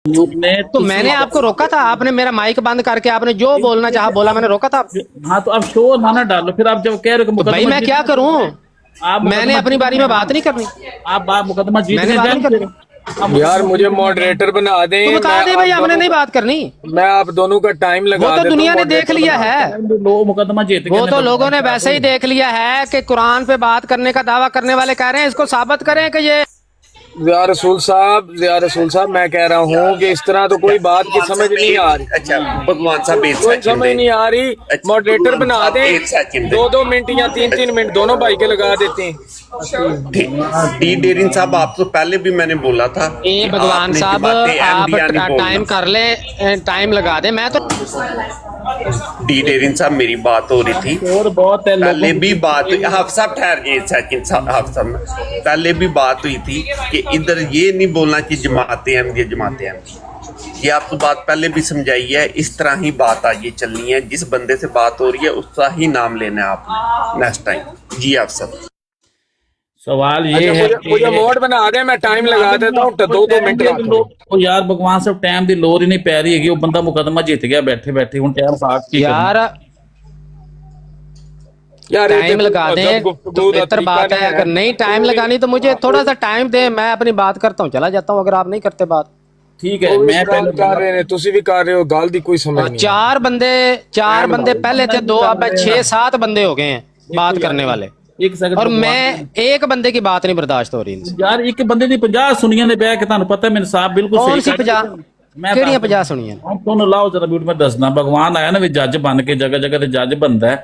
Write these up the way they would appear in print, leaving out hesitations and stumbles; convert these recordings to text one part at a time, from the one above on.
تو میں نے آپ کو روکا تھا، آپ نے میرا مائک بند کر کے آپ نے جو بولنا چاہا بولا، میں نے روکا تھا. ہاں تو اب شور نہ ڈالو، پھر آپ جب کہہ رہے کہ تو بھائی میں کیا کروں، میں نے اپنی باری میں بات نہیں کرنی، آپ مقدمہ جیت میں نے کے بات جائیں نہیں کرنی. یار مجھے ماڈریٹر بنا دیں، تو بتا دے بھائی، ہم نے نہیں بات کرنی. میں آپ دونوں کا ٹائم وہ لگا تو دیتا دنیا ہوں. نے دیکھ لیا ہے، لو مقدمہ جیت وہ کے تو لوگوں نے ویسے ہی دیکھ لیا ہے کہ قرآن پہ بات کرنے کا دعویٰ کرنے والے کہہ رہے ہیں اس کو ثابت کریں کہ یہ ضیاء رسول صاحب میں کہہ رہا ہوں کہ اس طرح تو کوئی بات کی سمجھ نہیں آ رہی. اچھا بھگوان صاحب ایک کوئی سیکنڈ سمجھ نہیں آ رہی. ماڈریٹر بنا دیں، ایک سیکنڈ 2 منٹ یا 3 منٹ دونوں بھائی کے لگا دیتے ہیں. ڈی ڈیرن صاحب آپ تو پہلے بھی میں نے بولا تھا کہ آپ بھگوان نے صاحب جماعت آپ احمدیہ نہیں بولنا. ٹائم کر لیں، ٹائم لگا دیں. میں تو ڈی ڈیرن صاحب میری بات ہو رہی تھی، شور بہت ہے پہلے بھی لوگوں بات ہوئی. حافظ صاحب ٹھہر گئے سیکنڈ، حافظ صاحب پہلے بھی بات ہوئی تھی کہ ادھر یہ نہیں بولنا کہ جماعت احمدیہ. یہ آپ کو بات پہلے بھی سمجھائی ہے، اس طرح ہی بات آگے چلنی ہے. جس بندے سے بات ہو رہی ہے اس کا ہی نام لینا ہے آپ نے نیکسٹ ٹائم. جی آپ سب سوال اچھا یہ ہے مجھے موڈ بنا دیں، میں ٹائم لگا دیتا ہوں. 2 منٹ رکھ لیں. یار بھگوان صاحب ٹائم دی لوڑ ہی نہیں پی رہی ہے، وہ بندہ مقدمہ جیت گیا بیٹھے بیٹھے، ہوں ٹائم پاس کی یار یار ٹائم لگا دیں تو بہتر بات ہے. اگر نہیں ٹائم لگانی تو مجھے تھوڑا سا ٹائم دیں، میں اپنی بات کرتا ہوں چلا جاتا ہوں اگر آپ نہیں کرتے بات. ٹھیک ہے. میں پہلے کر رہے ہیں، تسی بھی کر رہے ہو، گال دی کوئی سمجھ نہیں. چار بندے پہلے تھے، 2 اب 6-7 بندے ہو گئے ہیں بات کرنے والے، ایک سیکنڈ اور بھگوان میں ایک بندے کی بات نہیں برداشت ہو رہی ان سے. یار ایک بندے دی 50 سنیاں نے بہ کے تانوں پتہ ہے، میں صاحب بالکل کون سی صحیح 50 میں کیڑیاں 50 سنیاں؟ تمہیں لاؤ ذرا بیوٹ میں دسنا. بھگوان آیا نا بھی جج بن کے، جگہ جگہ تے جج بندا ہے.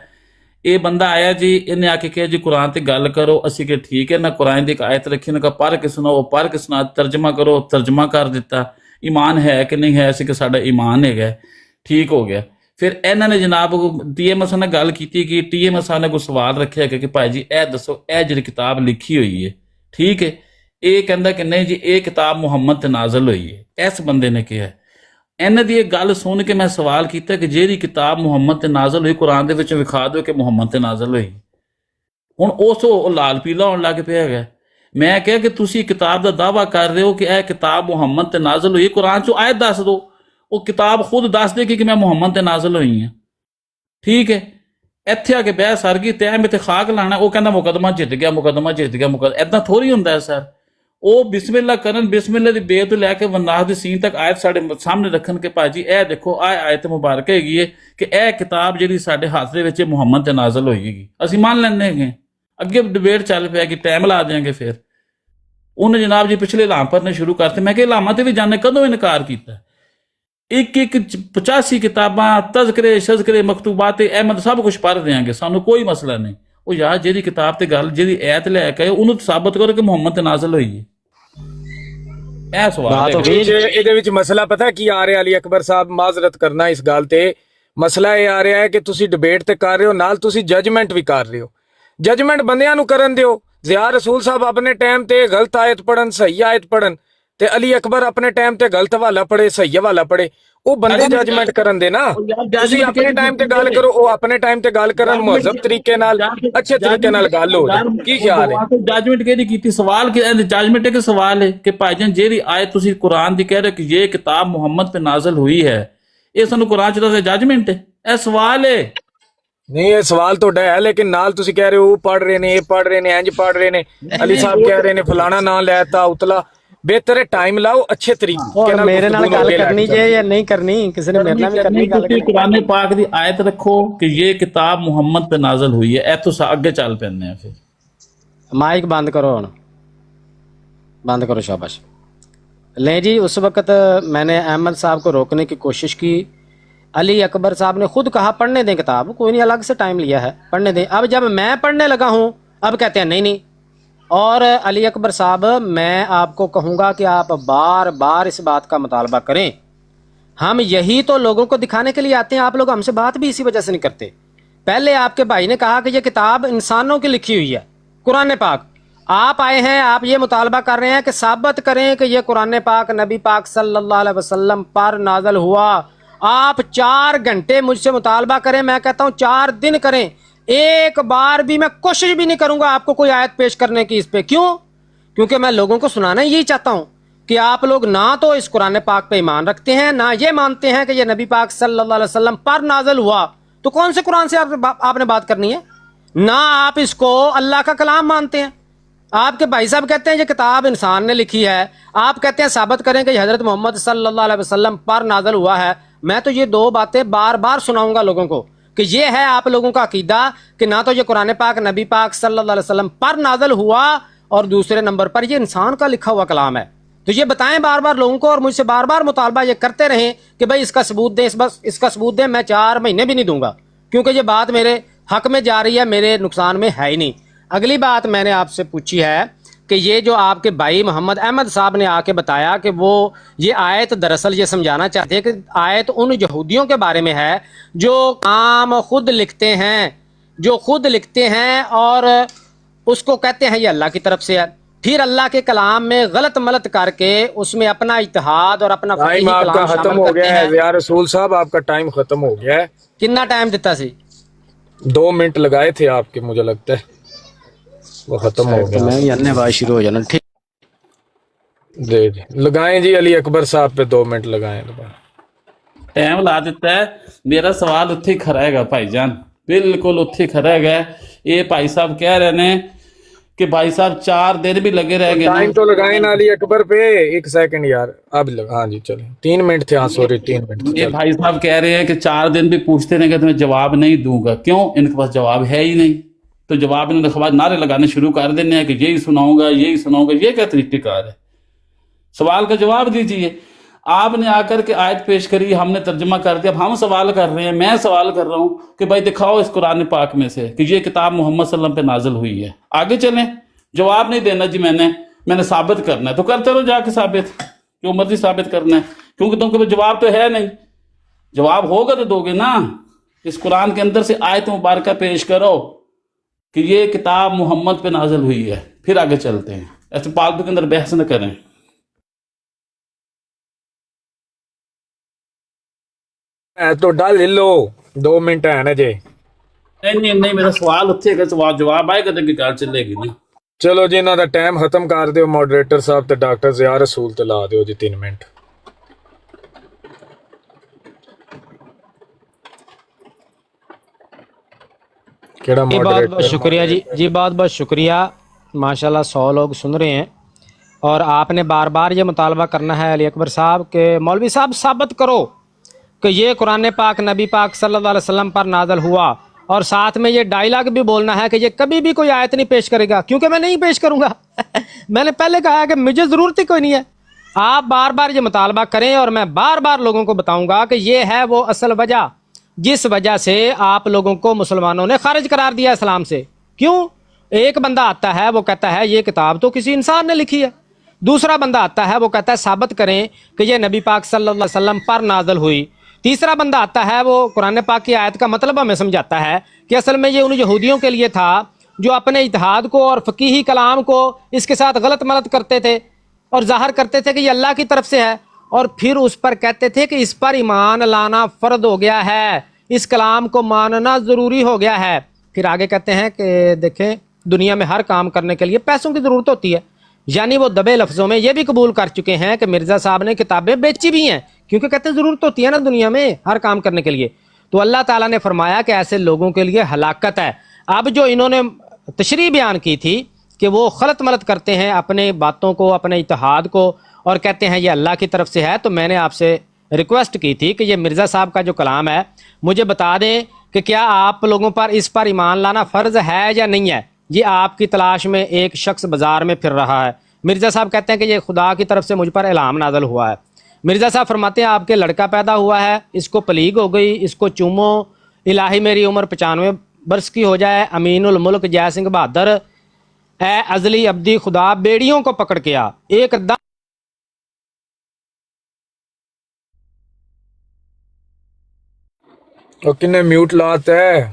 یہ بندہ آیا جی، انہیں آ کے کہا جی قرآن تے گل کرو. اسی کہ ٹھیک ہے، نہ قرآن دی ایک آیت رکھی، نہ پڑھ کے سناؤ، پڑھ کے سنا. ترجمہ کرو، ترجمہ کر دیتا. ایمان ہے کہ نہیں ہے، اسی کہ ساڈا ایمان ہے، ٹھیک ہو گیا. پھر انہوں نے جناب ٹی ایم ایس نے گل کی کہ ٹی ایم ایس نے کوئی سوال رکھا کہ بھائی جی اے دسو اے جی کتاب لکھی ہوئی ہے، ٹھیک ہے. یہ کہندا کہ نہیں جی اے کتاب محمد تے نازل ہوئی ہے. اس بندے نے کہا انہاں دی یہ گل سن کے میں سوال کیتا کہ جیڑی کتاب محمد تے نازل ہوئی قرآن دے وچ وکھا دو کہ محمد تے نازل ہوئی. ہن اس لال پیلا ہون لگ پیا ہے. میں کہا کہ تسی کتاب دا دعویٰ کر رہے ہو کہ اے کتاب محمد تے نازل ہوئی، قرآن چوں آیت دس دو. وہ کتاب خود دس دے کہ میں محمد تے نازل ہوئی ہوں، ٹھیک ہے. ایتھے آ کے بحث سر گئی، تے میں تے خاک لانا. وہ کہندا مقدمہ جت گیا، مقدمہ جت گیا. اتنا تھوڑی ہوندا ہے سر. وہ بسم اللہ کرن، بسم اللہ دی بے تو لے کے والناس دی سین تک آیت ساڈے سامنے رکھن کے بھائی جی اے دیکھو آیت مبارک ہے کہ اے کتاب جہی ساڈے ہاتھ دے وچ محمد تے نازل ہوئی گی. اسی مان لینے گے. اگے ڈبیٹ چل پیا کہ ٹائم لا دیں گے. پھر انہیں جناب جی پچھلے علام پڑھنے شروع کرتے. میں کہ علامہ تے بھی جانے کدوں انکار کیتا ہے. ایک 85 کتاباں، تذکرے شذکرے مکتوبات احمد سب کچھ پڑھ دیاں گے، سانو کوئی مسئلہ نہیں. وہ یار جیڑی کتاب تے گل جیڑی ایت لے کے انہوں ثابت کرو کہ محمد تے نازل ہوئی ہے. اے سوال ہے. مسئلہ پتہ کی آ رہا علی اکبر صاحب، معذرت کرنا اس گل تے. مسئلہ یہ آ رہا ہے کہ تسی ڈبیٹ تے کر رہے ہو، نال تسی ججمنٹ بھی کر رہے ہو. ججمنٹ بندیاں نو کرن دیو. ضیاء رسول صاحب اپنے ٹائم تے غلط آیت پڑھن، صحیح آیت پڑھن، تے علی اکبر اپنے ٹائم تے غلط حوالہ پڑھے، صحیح حوالہ پڑھے. وہ بندے ججمنٹ کرن دے نا. تسی اپنے ٹائم تے گل کرو، او اپنے ٹائم تے گل کرن، مہذب طریقے نال، اچھے طریقے نال گل ہو جائے. کی خیال ہے؟ ججمنٹ کیڑی کیتی؟ سوال ججمنٹ کے سوال ہے کہ بھائی جان جیڑی آیت تسی قرآن دی کہہ رہے کہ یہ کتاب محمد پہ نازل ہوئی ہے، یہ سانو قرآن چ دسے ججمنٹ ہے؟ اے سوال ہے. نہیں یہ سوال تو ہے، لیکن نال تسی کہہ رہے ہو وہ پڑھ رہے نے، یہ پڑھ رہے نے، انج پڑھ رہے نے. علی صاحب کہہ رہے نے فلانا نام لیتا اتلا. بہتر ہے ٹائم لاؤ، اچھے طریقے نال میرے نال گل کرنی چاہیے یا نہیں کرنی، کسی نے میرے نال بھی کرنی گل. قرآن پاک دی آیت رکھو کہ یہ کتاب محمد پہ نازل ہوئی ہے. اے تو اگے چل پینے ہیں. پھر مائک بند کرو، بند کرو، شاباش. لیں جی، اس وقت میں نے احمد صاحب کو روکنے کی کوشش کی. علی اکبر صاحب نے خود کہا پڑھنے دیں کتاب، کوئی نہیں، الگ سے ٹائم لیا ہے، پڑھنے دیں. اب جب میں پڑھنے لگا ہوں اب کہتے ہیں نہیں. اور علی اکبر صاحب میں آپ کو کہوں گا کہ آپ بار بار اس بات کا مطالبہ کریں. ہم یہی تو لوگوں کو دکھانے کے لیے آتے ہیں. آپ لوگ ہم سے بات بھی اسی وجہ سے نہیں کرتے. پہلے آپ کے بھائی نے کہا کہ یہ کتاب انسانوں کی لکھی ہوئی ہے، قرآن پاک. آپ آئے ہیں، آپ یہ مطالبہ کر رہے ہیں کہ ثابت کریں کہ یہ قرآن پاک نبی پاک صلی اللہ علیہ وسلم پر نازل ہوا. آپ 4 گھنٹے مجھ سے مطالبہ کریں، میں کہتا ہوں 4 دن کریں، ایک بار بھی میں کوشش بھی نہیں کروں گا آپ کو کوئی آیت پیش کرنے کی اس پہ. کیوں؟ کیونکہ میں لوگوں کو سنانا یہی چاہتا ہوں کہ آپ لوگ نہ تو اس قرآن پاک پہ ایمان رکھتے ہیں، نہ یہ مانتے ہیں کہ یہ نبی پاک صلی اللہ علیہ وسلم پر نازل ہوا، تو کون سے قرآن سے آپ نے بات کرنی ہے؟ نہ آپ اس کو اللہ کا کلام مانتے ہیں۔ آپ کے بھائی صاحب کہتے ہیں یہ کتاب انسان نے لکھی ہے، آپ کہتے ہیں ثابت کریں کہ یہ حضرت محمد صلی اللہ علیہ وسلم پر نازل ہوا ہے۔ میں تو یہ دو باتیں بار بار سناؤں گا لوگوں کو کہ یہ ہے آپ لوگوں کا عقیدہ کہ نہ تو یہ قرآن پاک نبی پاک صلی اللہ علیہ وسلم پر نازل ہوا، اور دوسرے نمبر پر یہ انسان کا لکھا ہوا کلام ہے۔ تو یہ بتائیں بار بار لوگوں کو، اور مجھ سے بار بار مطالبہ یہ کرتے رہیں کہ بھائی اس کا ثبوت دیں، بس اس کا ثبوت دیں۔ میں 4 مہینے بھی نہیں دوں گا، کیونکہ یہ بات میرے حق میں جا رہی ہے، میرے نقصان میں ہے ہی نہیں۔ اگلی بات میں نے آپ سے پوچھی ہے کہ یہ جو آپ کے بھائی محمد احمد صاحب نے آ کے بتایا کہ وہ یہ آیت دراصل یہ سمجھانا چاہتے ہیں کہ آیت ان یہودیوں کے بارے میں ہے جو کام خود لکھتے ہیں اور اس کو کہتے ہیں یہ اللہ کی طرف سے ہے، پھر اللہ کے کلام میں غلط ملت کر کے اس میں اپنا اجتہاد اور اپنا فقہی ٹائم آپ کا کلام ختم شامل ہو کرتے گیا ہے ہیں۔ ضیاء رسول صاحب، آپ کا ٹائم ختم ہو گیا ہے۔ کتنا ٹائم دیتا سی؟ 2 منٹ لگائے تھے آپ کے، مجھے لگتا ہے وہ ختم ہو تو گیا۔ میں بھی بات شروع ہو جانا ٹھیک۔ جی لگائیں جی، علی اکبر صاحب پہ 2 منٹ لگائیں۔ ਟਾਈਮ ਲਾ ਦਿੱਤਾ ਹੈ। ਮੇਰਾ ਸਵਾਲ ਉੱਥੇ ਹੀ ਖੜਾ ਹੈਗਾ ਭਾਈ ਜਾਨ, ਬਿਲਕੁਲ ਉੱਥੇ ਹੀ ਖੜਾ ਹੈਗਾ। ਇਹ ਭਾਈ ਸਾਹਿਬ ਕਹਿ ਰਹੇ ਨੇ کہ بھائی صاحب 4 دن بھی لگے رہ گئے ٹائم تو لگائیں نا علی اکبر پہ، 1 سیکنڈ یار اب ہاں جی چلیں 3 منٹ تھے، ہاں سوری 3 منٹ تھے۔ یہ بھائی صاحب کہہ رہے ہیں کہ 4 دن بھی پوچھتے رہیں گے تو میں جواب نہیں دوں گا۔ کیوں؟ ان کے پاس جواب ہے ہی نہیں، تو جواب انہوں نے خبر نعرے لگانے شروع کر دینے ہیں کہ یہی سناؤں گا یہی سناؤں گا۔ یہ کیا طریقہ کار ہے؟ سوال کا جواب دیجیے۔ آپ نے آ کر کے آیت پیش کری، ہم نے ترجمہ کر دیا، اب ہم سوال کر رہے ہیں، میں سوال کر رہا ہوں کہ بھائی دکھاؤ اس قرآن پاک میں سے کہ یہ کتاب محمد صلی اللہ علیہ وسلم پہ نازل ہوئی ہے۔ آگے چلیں۔ جواب نہیں دینا جی میں نے ثابت کرنا ہے، تو کرتے رہو جا کے ثابت، جو مرضی ثابت کرنا ہے، کیونکہ تم کے جواب تو ہے نہیں۔ جواب ہوگا تو دو گے نا۔ اس قرآن کے اندر سے آیت مبارکہ پیش کرو کہ یہ کتاب محمد پہ نازل ہوئی ہے، پھر آگے چلتے ہیں۔ ایسے پالتو کے اندر بحث نہ کریں۔ تو ڈال لو 2 منٹ ہے نا جی۔ نہیں میرا سوال اتنے کا جواب آئے گا تو گل چلے گی نا۔ چلو جی انہاں دا ٹائم ختم کر دیو ماڈریٹر صاحب تے ڈاکٹر ضیاء رسول تے لا دیو جی 3 منٹ۔ کیڑا بہت ماڈریٹر؟ بہت شکریہ جی بہت بہت شکریہ۔ ماشاءاللہ 100 لوگ سن رہے ہیں، اور آپ نے بار بار یہ مطالبہ کرنا ہے علی اکبر صاحب کہ مولوی صاحب ثابت کرو کہ یہ قرآن پاک نبی پاک صلی اللہ علیہ وسلم پر نازل ہوا، اور ساتھ میں یہ ڈائلاگ بھی بولنا ہے کہ یہ کبھی بھی کوئی آیت نہیں پیش کرے گا، کیونکہ میں نہیں پیش کروں گا۔ میں نے پہلے کہا کہ مجھے ضرورت ہی کوئی نہیں ہے۔ آپ بار بار یہ مطالبہ کریں، اور میں بار بار لوگوں کو بتاؤں گا کہ یہ ہے وہ اصل وجہ جس وجہ سے آپ لوگوں کو مسلمانوں نے خارج قرار دیا اسلام سے۔ کیوں؟ ایک بندہ آتا ہے وہ کہتا ہے یہ کتاب تو کسی انسان نے لکھی ہے، دوسرا بندہ آتا ہے وہ کہتا ہے ثابت کریں کہ یہ نبی پاک صلی اللہ علیہ وسلم پر نازل ہوئی، تیسرا بندہ آتا ہے وہ قرآن پاک کی آیت کا مطلب ہمیں سمجھاتا ہے کہ اصل میں یہ ان یہودیوں کے لیے تھا جو اپنے اجتہاد کو اور فقیہی کلام کو اس کے ساتھ غلط ملت کرتے تھے اور ظاہر کرتے تھے کہ یہ اللہ کی طرف سے ہے، اور پھر اس پر کہتے تھے کہ اس پر ایمان لانا فرض ہو گیا ہے، اس کلام کو ماننا ضروری ہو گیا ہے۔ پھر آگے کہتے ہیں کہ دیکھیں دنیا میں ہر کام کرنے کے لیے پیسوں کی ضرورت ہوتی ہے، یعنی وہ دبے لفظوں میں یہ بھی قبول کر چکے ہیں کہ مرزا صاحب نے کتابیں بیچی بھی ہیں، کیونکہ کہتے ہیں ضرورت ہوتی ہے نا دنیا میں ہر کام کرنے کے لیے۔ تو اللہ تعالیٰ نے فرمایا کہ ایسے لوگوں کے لیے ہلاکت ہے۔ اب جو انہوں نے تشریح بیان کی تھی کہ وہ خلط ملت کرتے ہیں اپنے باتوں کو، اپنے اتحاد کو، اور کہتے ہیں یہ اللہ کی طرف سے ہے، تو میں نے آپ سے ریکویسٹ کی تھی کہ یہ مرزا صاحب کا جو کلام ہے مجھے بتا دیں کہ کیا آپ لوگوں پر اس پر ایمان لانا فرض ہے یا نہیں ہے۔ یہ آپ کی تلاش میں ایک شخص بازار میں پھر رہا ہے۔ مرزا صاحب کہتے ہیں کہ یہ خدا کی طرف سے مجھ پر الہام نازل ہوا ہے۔ مرزا صاحب فرماتے ہیں آپ کے لڑکا پیدا ہوا ہے، اس کو پلیگ ہو گئی، اس کو چومو، الہی میری عمر 95 برس کی ہو جائے، امین الملک جے سنگھ بہادر، اے ازلی ابدی خدا بیڑیوں کو پکڑ کے آ، ایک دم اور کنے میوٹ لاتا ہے؟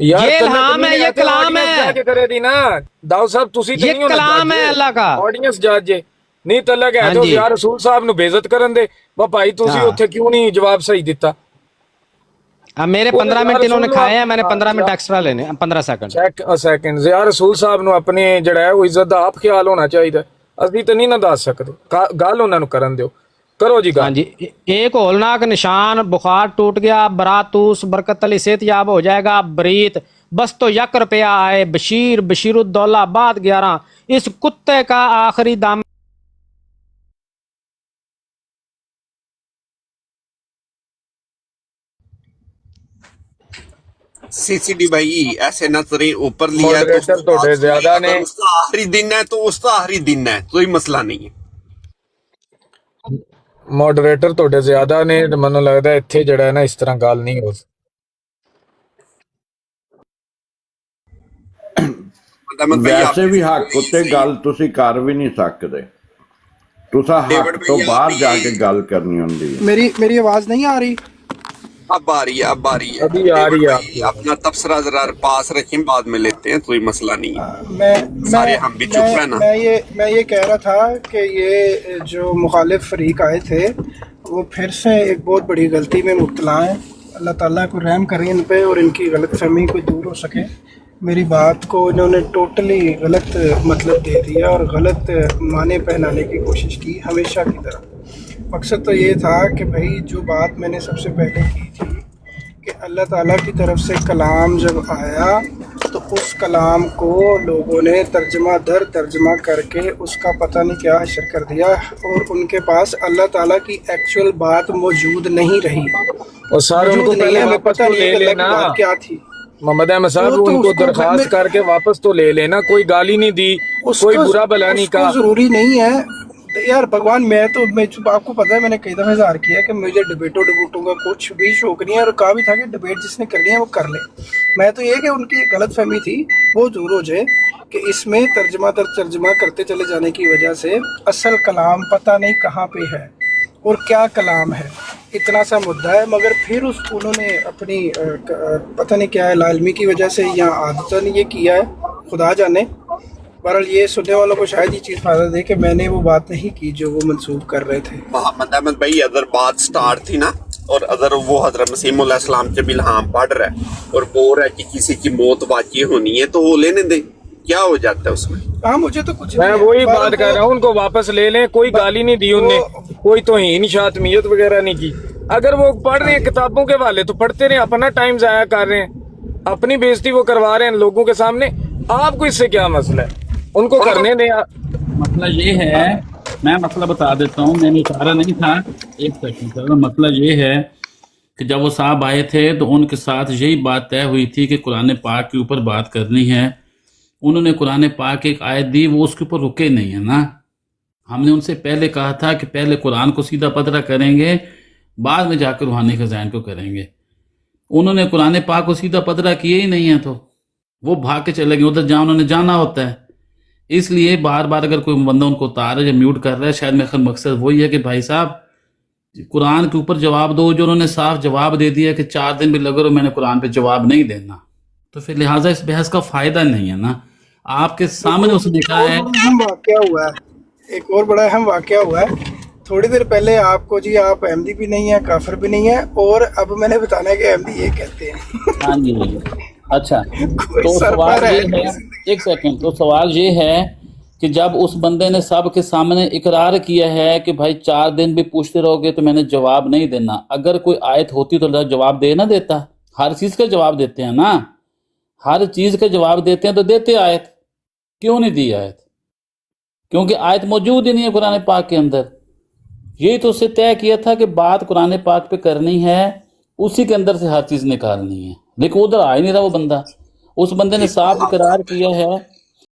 یار یہ الہام ہے، یہ کلام ہے۔ جج کرے دی نا داؤ صاحب تسی تے یہ نہیں ہونا کلام ہے اللہ کا۔ آڈینس جج نہیں تلک ہے ہاں تو جی۔ یار رسول صاحب نو بے عزت کرن دے وا بھائی تسی ہاں۔ اوتھے کیوں نہیں جواب صحیح دیتا؟ اب میرے 15 منٹ انہوں نے کھائے ہیں, میں نے 15 منٹ ایکسٹرا لینے, 15 سیکنڈ. سیکنڈ زیا رسول صاحب ਨੂੰ ਆਪਣੇ ਜਿਹੜਾ ਹੈ ਉਹ ਇੱਜ਼ਤ ਦਾ ਆਪ ਖਿਆਲ ਹੋਣਾ ਚਾਹੀਦਾ. ਅਸੀਂ ਤਾਂ ਨਹੀਂ ਨਾ ਦੱਸ ਸਕਦੇ, ਗੱਲ ਉਹਨਾਂ ਨੂੰ ਕਰਨ ਦਿਓ. کرو جی ہاں جی. ایک ہولناک نشان, بخار ٹوٹ گیا, براتوس برکت علی صحت یاب ہو جائے گا, بریت بس تو ₹1 آئے, بشیر بشیر الدولہ بعد 11, اس کتے کا آخری دام. CCD بھائی ایسے نہ کریں, اوپر لیا ہے ماڈریٹر تو زیادہ نے, اس کا آخری دن ہے تو اس کا آخری دن ہے, کوئی مسئلہ نہیں ہے. ماڈریٹر ਤੁਹਾਡੇ ਜ਼ਿਆਦਾ ਨੇ, ਮੈਨੂੰ ਲੱਗਦਾ ਇੱਥੇ ਜਿਹੜਾ ਹੈ ਨਾ ਇਸ ਤਰ੍ਹਾਂ ਗੱਲ ਨਹੀਂ ਹੋ ਸਕਦੀ. ਵੈਸੇ ਵੀ ਹੱਕ ਉੱਤੇ ਗੱਲ ਤੁਸੀਂ ਕਰ ਵੀ ਨਹੀਂ ਸਕਦੇ, ਤੁਸੀਂ ਹੱਕ ਤੋਂ ਬਾਹਰ ਜਾ ਕੇ ਗੱਲ ਕਰਨੀ ਹੁੰਦੀ ਹੈ. میری آواز نہیں آ رہی؟ اب آ رہی ہے, اب آ رہی ہے. ابھی آ رہی ہے. اپنا تبصرہ ذرا پاس رکھیں, بعد میں لیتے ہیں, کوئی مسئلہ نہیں ہے. میں سارے ہم بھی چپ ہیں نا. میں یہ کہہ رہا تھا کہ یہ جو مخالف فریق آئے تھے وہ پھر سے ایک بہت بڑی غلطی میں مبتلا ہیں. اللہ تعالیٰ کو رحم کریں ان پہ اور ان کی غلط فہمی کو دور ہو سکے. میری بات کو انہوں نے ٹوٹلی غلط مطلب دے دیا اور غلط معنی پہنانے کی کوشش کی ہمیشہ کی طرح. مقصد تو یہ تھا کہ بھائی جو بات میں نے سب سے پہلے کی تھی کہ اللہ تعالیٰ کی طرف سے کلام جب آیا تو اس کلام کو لوگوں نے ترجمہ در ترجمہ کر کے اس کا پتہ نہیں کیا حشر کر دیا اور ان کے پاس اللہ تعالیٰ کی ایکچوئل بات موجود نہیں رہی. اور سر ان کو پہلے واپس تو لے لینا. کیا تھی محمد احمد صاحب, ان کو درخواست کر کے واپس تو لے لینا, کوئی گالی نہیں دی, کوئی برا بلا نہیں کہا. ضروری نہیں ہے یار بھگوان, میں آپ کو پتا ہے میں نے کئی دفعہ اظہار کیا کہ مجھے ڈبیٹوں کا کچھ بھی شوق نہیں ہے, اور کہا بھی تھا کہ ڈبیٹ جس نے کرنی ہے وہ کر لے. میں تو یہ کہ ان کی غلط فہمی تھی وہ دور ہو جائے کہ اس میں ترجمہ در ترجمہ کرتے چلے جانے کی وجہ سے اصل کلام پتہ نہیں کہاں پہ ہے اور کیا کلام ہے, اتنا سا مدعا ہے. مگر پھر انہوں نے اپنی پتہ نہیں کیا ہے لا علمی کی وجہ سے یا عادتاً یہ کیا ہے, خدا جانے. بہرحال یہ سننے والوں کو شاید یہ چیز فائدہ دے کہ میں نے وہ بات نہیں کی جو وہ منسوخ کر رہے تھے. محمد احمد بھائی اگر بات سٹارٹ تھی نا, اور اگر وہ حضرت مسیح علیہ السلام کے الہام پڑھ رہا ہے اور بول رہا ہے کہ کسی کی موت واقع ہونی ہے تو وہ لینے دیں, کیا ہو جاتا ہے اس میں؟ ہاں مجھے تو کچھ میں وہی بات کر رہا ہوں, ان کو واپس لے لیں. کوئی گالی نہیں دی ان نے, کوئی توہین شاتمیت وغیرہ نہیں کی. اگر وہ پڑھ رہے ہیں کتابوں کے حوالے تو پڑھتے رہے, اپنا ٹائم ضائع کر رہے ہیں, اپنی بےزتی وہ کروا رہے ہیں لوگوں کے سامنے. آپ کو اس سے کیا مسئلہ ہے, ان کو کرنے دیں. مسئلہ یہ ہے, میں مسئلہ بتا دیتا ہوں, میں نے اشارہ نہیں تھا, ایک سیکنڈ سر. مسئلہ یہ ہے کہ جب وہ صاحب آئے تھے تو ان کے ساتھ یہی بات طے ہوئی تھی کہ قرآن پاک کے اوپر بات کرنی ہے. انہوں نے قرآن پاک ایک آیت دی, وہ اس کے اوپر رکے نہیں ہیں نا. ہم نے ان سے پہلے کہا تھا کہ پہلے قرآن کو سیدھا پدرا کریں گے, بعد میں جا کر روحانی خزائن کو کریں گے. انہوں نے قرآن پاک کو سیدھا پدرا کیے ہی نہیں ہیں, تو وہ بھاگ کے چلے گئے ادھر جہاں انہوں نے جانا ہوتا ہے. اس لیے بار بار اگر کوئی بندہ ان کو اتار یا میوٹ کر رہا ہے, شاید میرا مقصد وہی ہے کہ بھائی صاحب قرآن کے اوپر جواب دو. جو انہوں نے صاف جواب دے دیا کہ 4 دن بھی لگے اور میں نے قرآن پہ جواب نہیں دینا, تو پھر لہٰذا اس بحث کا فائدہ نہیں ہے نا. آپ کے سامنے اس نے کہا ہے اہم واقعہ ہوا ہے, ایک اور بڑا اہم واقعہ ہوا ہے. تھوڑی دیر پہلے آپ کو جی آپ احمدی بھی نہیں ہیں, کافر بھی نہیں ہیں, اور اب میں نے بتانا ہے کہ احمدی یہ کہتے ہیں. ہاں جی اچھا, تو سوال یہ ہے, ایک سیکنڈ, تو سوال یہ ہے کہ جب اس بندے نے سب کے سامنے اقرار کیا ہے کہ بھائی 4 دن بھی پوچھتے رہو گے تو میں نے جواب نہیں دینا, اگر کوئی آیت ہوتی تو جواب دے نہ دیتا. ہر چیز کا جواب دیتے ہیں نا, ہر چیز کا جواب دیتے ہیں تو دیتے آیت. کیوں نہیں دی آیت؟ کیونکہ آیت موجود ہی نہیں ہے قرآن پاک کے اندر. یہی تو اس سے طے کیا تھا کہ بات قرآن پاک پہ کرنی ہے, اسی کے اندر سے ہر چیز نکالنی ہے, لیکن ادھر آ ہی نہیں رہا وہ بندہ. اس بندے نے صاف اقرار کیا ہے